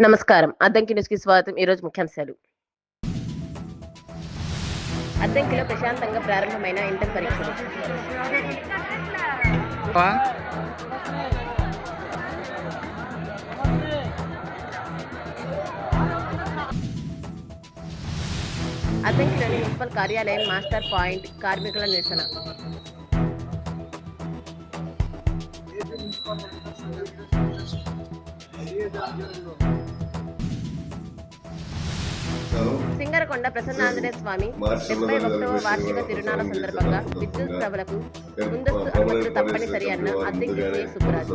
నమస్కారం. అద్దంకి న్యూస్‌కి స్వాగతం. ఈరోజు ముఖ్యాంశాలు. అద్దంకిలో ప్రశాంతంగా ప్రారంభమైన ఇంటర్ పరీక్షలు. అద్దంకిలోని మున్సిపల్ కార్యాలయం మాస్టర్ పాయింట్ కార్మికుల నిరసన. సింగరకొండ ప్రసన్నాంజనేయ స్వామి 71వ వార్షిక తిరునాళ్ల సందర్భంగా విద్యుత్ సభలకు ముందస్తు అనుమతులు తప్పనిసరి అన్న అద్దంకి సిఐ సుబ్బరాజు.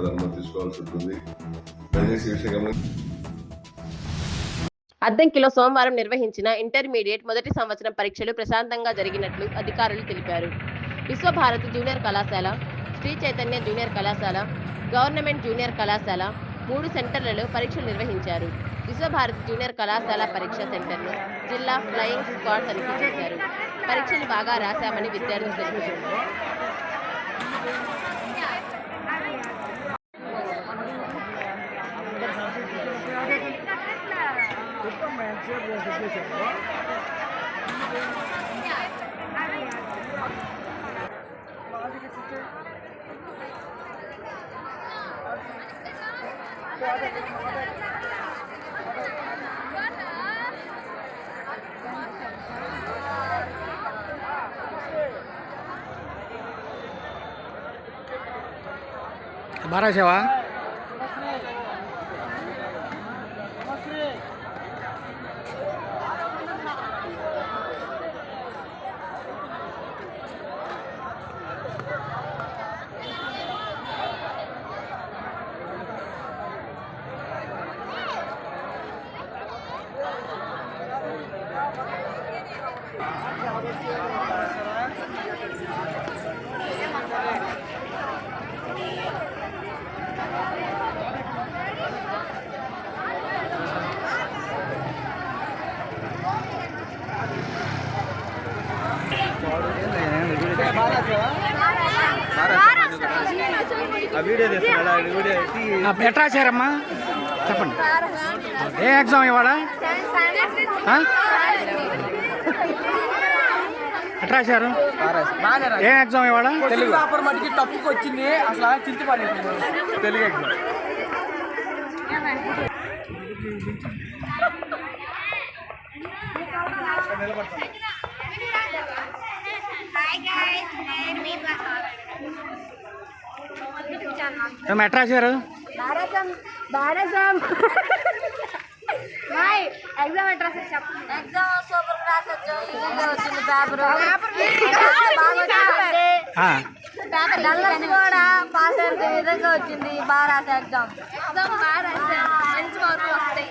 అద్దంకిలో సోమవారం నిర్వహించిన ఇంటర్మీడియట్ మొదటి సంవత్సరం పరీక్షలు ప్రశాంతంగా జరిగినట్లు అధికారులు తెలిపారు. విశ్వభారతి జూనియర్ కళాశాల, శ్రీ చైతన్య జూనియర్ కళాశాల, గవర్నమెంట్ జూనియర్ కళాశాల 3 సెంటర్లలో పరీక్షలు నిర్వహించారు. విశ్వభారతి జూనియర్ కళాశాల పరీక్ష సెంటర్ను జిల్లా ఫ్లయింగ్ స్క్వాడ్ తనిఖీ చేశారు. పరీక్షలు బాగా రాశామని విద్యార్థులు తెలిపారు. बारा सेवा ఎట్లా చేరమ్మా చెప్పండి. ఏ ఎగ్జామ్ ఇవాళ ఎట్లా చేరు? ఏ ఎగ్జామ్ ఇవాళ? తెలుగు పేపర్ మటుకి తప్పుకు వచ్చింది. అసలు చింతపడి తెలుగు ఎగ్జామ్. ఎట్లా చేరు? ఎగ్జామ్ సూపర్ క్లాస్ వచ్చింది. పేపర్ కూడా పాస్ అయితే విధంగా వచ్చింది. బాగా రాసా ఎగ్జామ్ బాగా రాసా. మంచి మార్కులు వస్తాయి.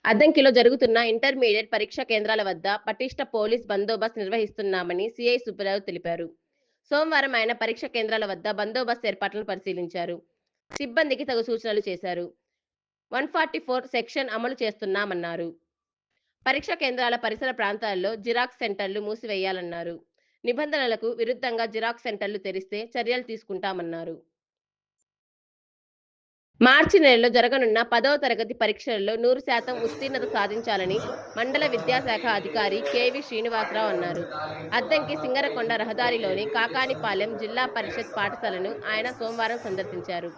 అద్దంకిలో జరుగుతున్న ఇంటర్మీడియట్ పరీక్షా కేంద్రాల వద్ద పటిష్ట పోలీస్ బందోబస్తు నిర్వహిస్తున్నామని సిఐ సుబ్బరాజు తెలిపారు. సోమవారం ఆయన పరీక్ష కేంద్రాల వద్ద బందోబస్తు ఏర్పాట్లను పరిశీలించారు. సిబ్బందికి తగు సూచనలు చేశారు. 144 సెక్షన్ అమలు చేస్తున్నామన్నారు. పరీక్ష కేంద్రాల పరిసర ప్రాంతాల్లో జిరాక్స్ సెంటర్లు మూసివేయాలన్నారు. నిబంధనలకు విరుద్ధంగా జిరాక్స్ సెంటర్లు తెరిస్తే చర్యలు తీసుకుంటామన్నారు. మార్చి నెలలో జరగనున్న 10వ తరగతి పరీక్షలలో 100% ఉత్తీర్ణత సాధించాలని మండల విద్యాశాఖ అధికారి కెవి శ్రీనివాసరావు అన్నారు. అద్దంకి సింగరకొండ రహదారిలోని కాకానిపాలెం జిల్లా పరిషత్ పాఠశాలను ఆయన సోమవారం సందర్శించారు.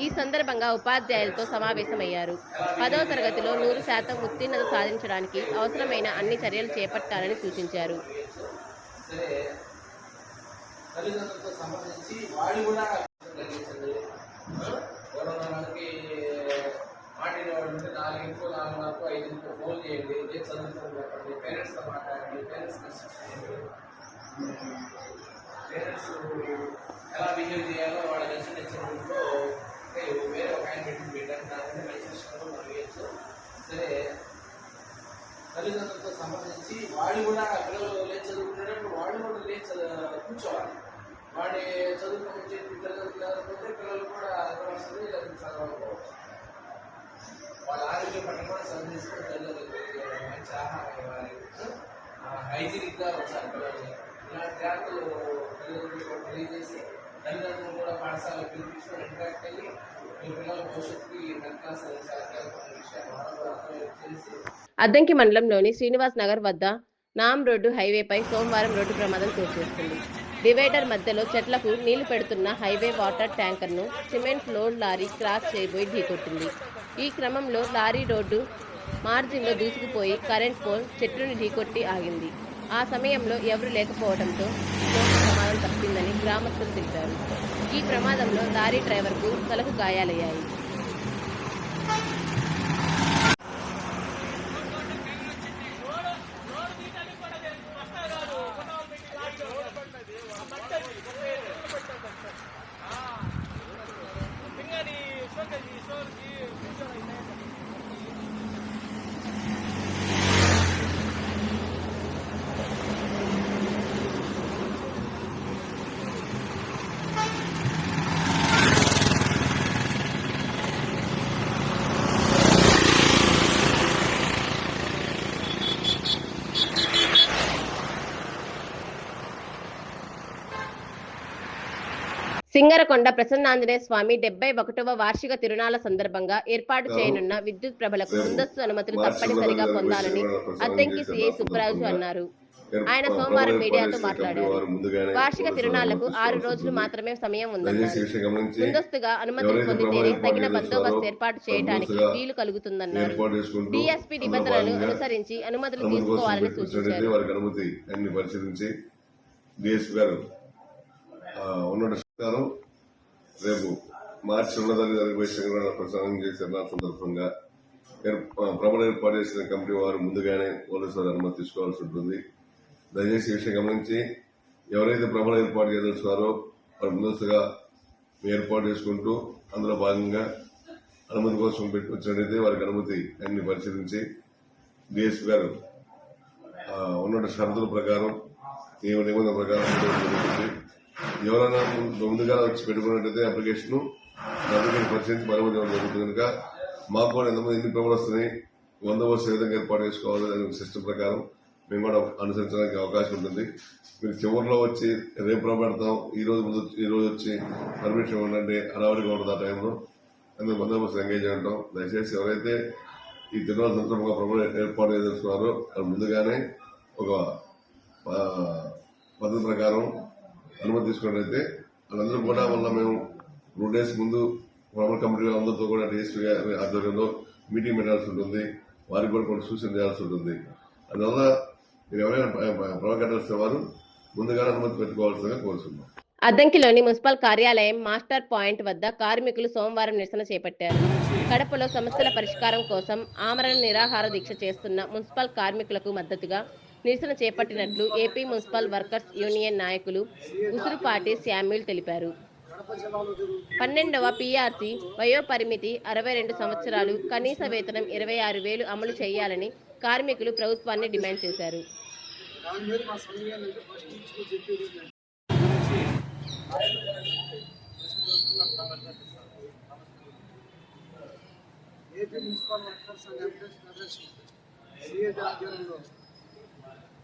ఈ సందర్భంగా ఉపాధ్యాయులతో సమావేశమయ్యారు. 10వ తరగతిలో 100% ఉత్తీర్ణత సాధించడానికి అవసరమైన అన్ని చర్యలు చేపట్టాలని సూచించారు. మనకి మాటిన వాడు ఉంటే 4 వరకు 5 ఫోన్ చేయండి, ఇదే చదువుతుంది చెప్పండి, పేరెంట్స్తో మాట్లాడండి, పేరెంట్స్ ఎలా బిహేవ్ చేయాలో వాళ్ళ దర్శనం ఇచ్చినప్పుడు వేరే ఒక ఆయన పెట్టండి దాని మెసేజ్ మనం వేయచ్చు. సరే తల్లిదండ్రులతో సంబంధించి వాళ్ళు కూడా పిల్లలు లేచి చదువుకునేటప్పుడు వాళ్ళు కూడా లేచి కూర్చోవాలి. వాడి చదువుకొని చెప్పి తల్లిదండ్రులు పిల్లలు కూడా వస్తుంది లేదా చదవకపోవచ్చు. వాళ్ళ ఆరోగ్య పట్ల కూడా శ్రద్ధ తీసుకొని తల్లిదండ్రులు మంచి ఆహారం ఇవ్వాలి, హైజీనిక్గా వచ్చారు పిల్లల్ని. ఇలాంటి జాగ్రత్తలు తల్లిదండ్రులు తెలియజేసి తల్లిదండ్రులు కూడా పాఠశాలకు పిలిపించుకొని ఇంట్రాక్ట్ అయ్యి మీ పిల్లల భవిష్యత్తుకి మెట్లా సాధించాలి విషయాన్ని మనం కూడా అర్థం చేసి. అద్దంకి మండలంలోని శ్రీనివాస్ నగర్ వద్ద నామ్ రోడ్డు హైవేపై సోమవారం రోడ్డు ప్రమాదం చోటు చేసుకుంది. డివైడర్ మధ్యలో చెట్లకు నీళ్లు పెడుతున్న హైవే వాటర్ ట్యాంకర్ను సిమెంట్ లోడ్ లారీ క్రాస్ చేయబోయి ఢీకొట్టింది. ఈ క్రమంలో లారీ రోడ్డు మార్జిన్లో దూసుకుపోయి కరెంట్ పోల్ చెట్టును ఢీకొట్టి ఆగింది. ఆ సమయంలో ఎవరూ లేకపోవడంతో ప్రమాదం తప్పిందని గ్రామస్తులు తెలిపారు. ఈ ప్రమాదంలో లారీ డ్రైవర్కు తలకు గాయాలయ్యాయి. సింగరకొండ ప్రసన్నాంజనేయ స్వామి 71వ వార్షిక తిరునాళ్ల సందర్భంగా ఏర్పాటు చేయనున్న విద్యుత్ ప్రభలకు ముందస్తు అనుమతులు తప్పనిసరిగా పొందాలని అద్దంకి సిఐ సుబ్బరాజు అన్నారు. ఆయన సోమవారం మీడియాతో మాట్లాడారు. వార్షిక తిరునాళ్లకు 6 రోజులు మాత్రమే సమయం ఉందన్నారు. ముందస్తుగా అనుమతులు పొందితేనే తగిన బందోబస్తు ఏర్పాటు చేయడానికి వీలు కలుగుతుందన్నారు. డిఎస్పీ నిబంధనలను అనుసరించి అనుమతులు తీసుకోవాలని సూచించారు. రేపు మార్చి 2వ తారీఖు ప్రసారం చేసిన సందర్భంగా ప్రభుత్వం ఏర్పాటు చేసిన కమిటీ వారు ముందుగానే పోలీసు వారు అనుమతి తీసుకోవాల్సి ఉంటుంది. దయచేసి ఈ విషయం గమనించి ఎవరైతే ప్రభుత్వం ఏర్పాటు చేయదలుచున్నారో వారు ముందస్తుగా ఏర్పాటు చేసుకుంటూ అందులో భాగంగా అనుమతి కోసం వచ్చినట్టయితే వారికి అనుమతి అన్ని పరిశీలించి డిఎస్పీ గారు ఉన్న షరతుల ప్రకారం నిబంధన ప్రకారం ఎవరైనా ముందుగా వచ్చి పెట్టుకున్నట్టయితే అప్లికేషన్ పరిశీలించి అనుమతి ఇవ్వడం జరుగుతుంది. కనుక మాకు కూడా ఎంతమంది ఎన్ని ప్రభుత్వాలు వస్తున్నాయి, బందోబస్తు ఏ విధంగా ఏర్పాటు చేసుకోవాలి అనే సిస్టమ్ ప్రకారం మేము కూడా అనుసరించడానికి అవకాశం ఉంటుంది. మీరు చివరిలో వచ్చి రేపు పెడతాం ఈ రోజు వచ్చి పర్మిషన్ ఇవ్వండి అడవాడిగా ఉంటుంది. ఆ టైంలో అందుకు బందోబస్తు ఎంగేజ్ ఉంటాం. దయచేసి ఎవరైతే ఈ తిరునాళ్ళ సందర్భంగా ప్రభుత్వం ఏర్పాటు చేయదలుచుకున్నారో అది ముందుగానే ఒక పద్ధతి ప్రకారం అనుమతి తీసుకున్నట్లయితే వాళ్ళందరూ కూడా మళ్ళీ మేము 2 days ముందు ప్రభుత్వ కమిటీ అందరితో కూడా డిఎస్పీ గారి ఆధ్వర్యంలో మీటింగ్ పెట్టాల్సి ఉంటుంది. వారికి కూడా కొన్ని సూచన చేయాల్సి ఉంటుంది. అందువల్ల మీరు ఎవరైనా ప్రొవోకేటర్స్ వారు ముందుగా అనుమతి పెట్టుకోవాల్సిందిగా కోరుతున్నాం. అద్దంకిలోని మున్సిపల్ కార్యాలయం మాస్టర్ పాయింట్ వద్ద కార్మికులు సోమవారం నిరసన చేపట్టారు. కడపలో సమస్యల పరిష్కారం కోసం ఆమరణ నిరాహార దీక్ష చేస్తున్న మున్సిపల్ కార్మికులకు మద్దతుగా నిరసన చేపట్టినట్లు ఏపీ మున్సిపల్ వర్కర్స్ యూనియన్ నాయకులు ఉసురుపాటి శామ్యూల్ తెలిపారు. 12వ పీఆర్సీ వయోపరిమితి 62 సంవత్సరాలు, కనీస వేతనం 26,000 అమలు చేయాలని కార్మికులు ప్రభుత్వాన్ని డిమాండ్ చేశారు. AP municipal workers and employees federation CAT ఆధ్వర్యంలో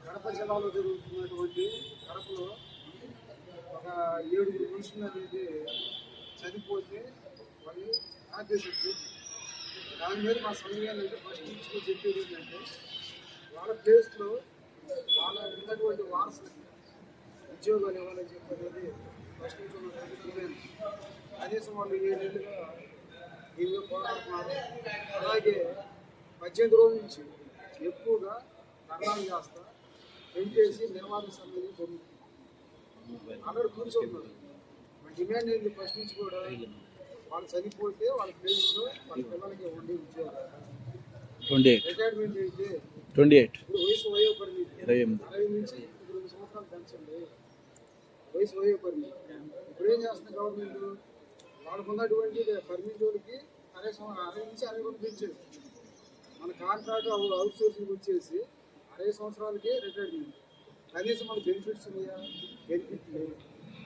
కడప జిల్లాలో జరుగుతున్నటువంటి కడపలో ఒక 7 మనుషులు అనేది చనిపోతే వాళ్ళు ఆపేసి దాని మీద మా సంఘం ఏంటంటే ఫస్ట్ నుంచి చెప్పేది ఏంటంటే వాళ్ళ ప్లేస్లో వాళ్ళ ఉన్నటువంటి వారసులు ఉద్యోగాలు ఇవ్వాలని చెప్పేది ఫస్ట్ నుంచి ఉన్న నిర్ణయం. కనీసం వాళ్ళు 7 ఏళ్ళుగా దీనిలో పోరాడుతున్నారు. అలాగే 18 రోజుల నుంచి ఎక్కువగా ధర్నాలు చేస్తా పెంచేసి నిర్మాణ సమ్మెలు జరుగుతుంది. అందరూ కూర్చోతున్నారు. మా డిమాండ్ ఏంటి ఫస్ట్ నుంచి కూడా వాళ్ళు చనిపోతే వాళ్ళ ప్లేస్లో వాళ్ళ పిల్లలకి ఉండే ఉద్యోగాలు 28 రిటైర్మెంట్ అయితే 28 ఇప్పుడు వయసు వయోపరిమితి 28 60 నుంచి 2 సంవత్సరాలు పెంచండి వయసు వయోపరిమితి. ఇప్పుడు ఏం చేస్తుంది గవర్నమెంట్ వాళ్ళకు ఉన్నటువంటి పర్మిట్ వాళ్ళకి 60 నుంచి 62 పెంచారు. మన కాంట్రాక్ట్ అవుట్ సోర్సింగ్ వచ్చేసి 60 సంవత్సరాలకే రిటైర్మెంట్. కనీసం మన బెనిఫిట్స్ ఉన్నాయా? బెనిఫిట్ లేదు.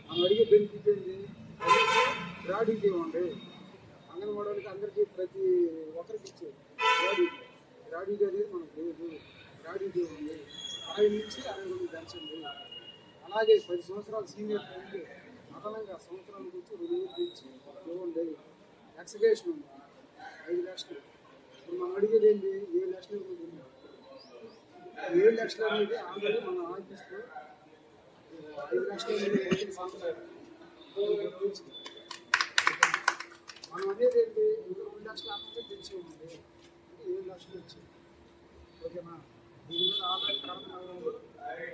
మనం అడిగే బెనిఫిట్ ఏంటి? కనీసం గ్రాడ్యుటీ ఇవ్వండి. అంగన్వాడీ వాళ్ళకి అందరికీ ప్రతి ఒక్కరికి ఇచ్చేది గ్రాడ్యుటీ అనేది మనకు లేదు. గ్రాడ్యుటీ ఇవ్వండి. 60 నుంచి 62 పెంచండి. అలాగే 10 సంవత్సరాలు సీనియర్ ఉంటే అదనంగా సంవత్సరానికి వచ్చి 2 వేలు పెంచి ఇవ్వండి. ఎక్స్కేషన్ ఉంది 5 లక్షలు. ఇప్పుడు మనం అడిగేది ఏంటి? 7 లక్షలు ఇవ్వండి. 7 లక్షలు అనేది ఆల్రెడీ మన ఆఫీస్లో 5 లక్షలు సంవత్సరాలు మనం అనేది ఏంటి? 2 లక్షలు ఆఫీస్లో పెంచి ఉంది అంటే 7 లక్షలు వచ్చింది. ఓకేనా? దీని మీద ఆల్రెడీ కడప నగరంలో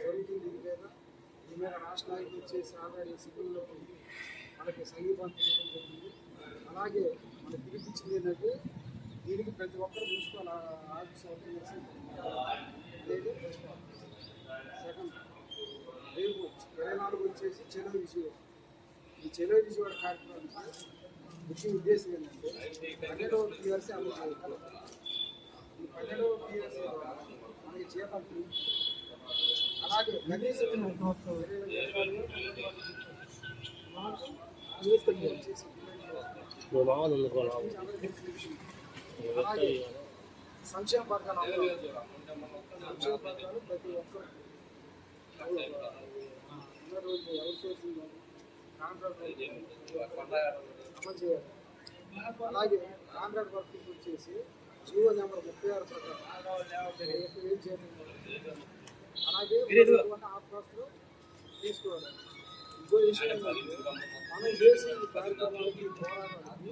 జరుగుతుంది. దీని మీద రాష్ట్ర నాయకులు వచ్చేసి ఆల్రెడీ సిగ్గుల్లో మనకి సంఘీభావం తెలియడం జరిగింది. అలాగే మనకు పిలిపించింది ఏంటంటే దీనికి ప్రతి ఒక్కరు మున్సిపల్ ఆఫీస్ ఓపెన్ చేసి లేదు. సెకండ్ రేపు 24 వచ్చేసి చెలవు విజయవాడ. ఈ చెలవు విజయవాడ కార్యక్రమానికి ముఖ్య ఉద్దేశం ఏంటంటే 12వ PRC అమలు చేయాలి. ఈ 12వ PRC మనకి చేపట్టి అలాగే కనీసం అలాగే సంక్షేమ పథకాలు అమలు. సంక్షేమ పథకాలు ప్రతి ఒక్కరు అవుట్ సోర్సింగ్ కాంట్రాక్ట్ అమలు చేయాలి. అలాగే కాంట్రాక్ట్ వర్క్ వచ్చేసి జీవో నెంబర్ 36 ప్రకారం ఏం చేయాలి. అలాగే ఆఫ్కాస్ట్లో తీసుకోవాలి. ఇంకో విషయం ఏంటంటే మనం చేసే ఈ కార్యక్రమాలకి పోరాటానికి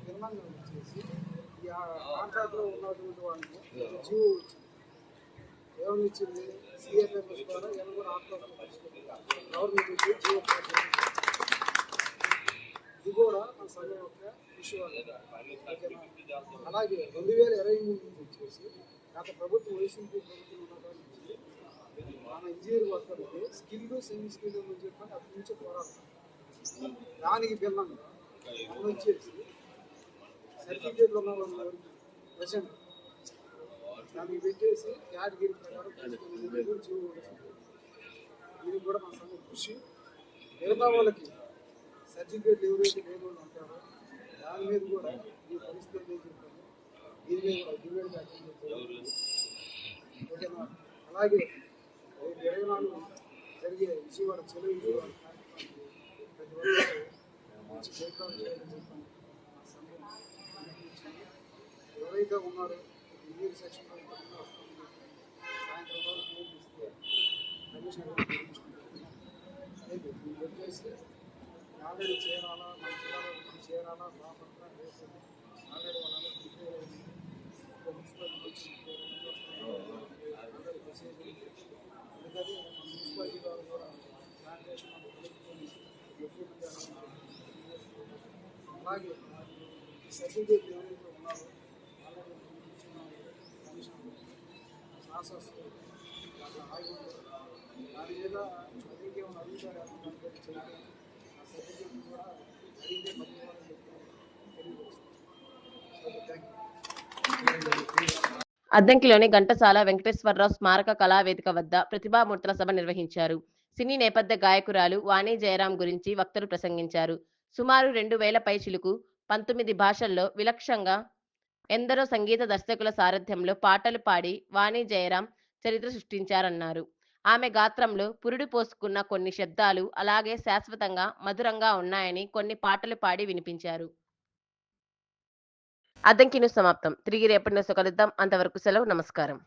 నిర్మాణం వచ్చేసి ఈ కాంట్రాక్ట్లో ఉన్నటువంటి వాళ్ళని జీవో వచ్చింది. ఏమని ఇచ్చింది? CFMS ద్వారా ఎవరు కూడా ఆఫ్కాస్ట్లో తీసుకోవాలి. గవర్నమెంట్ వచ్చి జీవో ఇది కూడా మన సంఘం యొక్క ఇష్యూ. అలాగే 2023 నుంచి వచ్చేసి గత ప్రభుత్వం వైసీపీ ప్రభుత్వం ఉన్నదాని నుంచి మన ఇంజనీర్ వర్కర్కి స్కిల్ సెమీ స్కిల్ అని చెప్పి అక్కడి నుంచి పోరాడతాం. దానికి భిన్నంగా మనం వచ్చేసి సర్టిఫికేట్లు ఉన్న వాళ్ళు ప్రజెంట్ దానికి పెట్టేసి కేటగిరీ ప్రకారం దీనికి కూడా మన సంఘం కృషి. మిగతా వాళ్ళకి సర్టిఫికేట్లు ఎవరైతే లేని వాళ్ళు ఉంటారో దాని మీద కూడా ఈ పరిస్థితి చెప్పారు. దీని మీద డిబేట్ అటెండ్ చేస్తారు. ఓకేనా? అలాగే 24 జరిగే విజయవాడ చెలవు విజయవాడ కార్యక్రమాన్ని ప్రతి ఒక్కరు మంచి ప్రయత్నం చేయాలని చెప్పాను. మా సంఘం ఎవరైతే ఉన్నారో ఇంజనీర్ సెక్షన్లో సాయంత్రం వరకు నేర్పిస్తే కమిషన్ చెప్పేసి ఆల్రెడీ చేరాలా, మన జిల్లాలో చేరాలా, బాపట్ల రేపు ఆల్రెడీ వాళ్ళందరూ ప్రిపేర్ అయ్యింది. మున్సిపాలిటీ వచ్చి ఆల్రెడీ మెసేజ్ అందుకని మున్సిపాలిటీ వాళ్ళు కూడా శానిటేషన్ ఎక్కువ అలాగే సర్టిఫికేట్ ఎవరైతే ఉన్నారో ఆల్రెడీ కమిషన్ ప్రాసెస్ అట్లా ఆగి ఉంటుంది. దాని మీద చదివికి ఏమైనా అడుగుతారు అనుకుంటే చేయాలి. ఆ సర్టిఫికేట్ కూడా అడిగితే మళ్ళీ వాళ్ళని తెలియజేస్తారు. అద్దంకిలోని ఘంటసాల వెంకటేశ్వరరావు స్మారక కళావేదిక వద్ద ప్రతిభామూర్తుల సభ నిర్వహించారు. సినీ నేపథ్య గాయకురాలు వాణి జయరాం గురించి వక్తలు ప్రసంగించారు. సుమారు 2000 పైచిలుకు 19 భాషల్లో విలక్షణంగా ఎందరో సంగీత దర్శకుల సారథ్యంలో పాటలు పాడి వాణి జయరాం చరిత్ర సృష్టించారన్నారు. ఆమె గాత్రంలో పురుడు పోసుకున్న కొన్ని శబ్దాలు అలాగే శాశ్వతంగా మధురంగా ఉన్నాయని కొన్ని పాటలు పాడి వినిపించారు. అద్దంకి న్యూస్ సమాప్తం. తిరిగి రేపటి న్యూస్ కలుద్దాం. అంతవరకు సెలవు. నమస్కారం.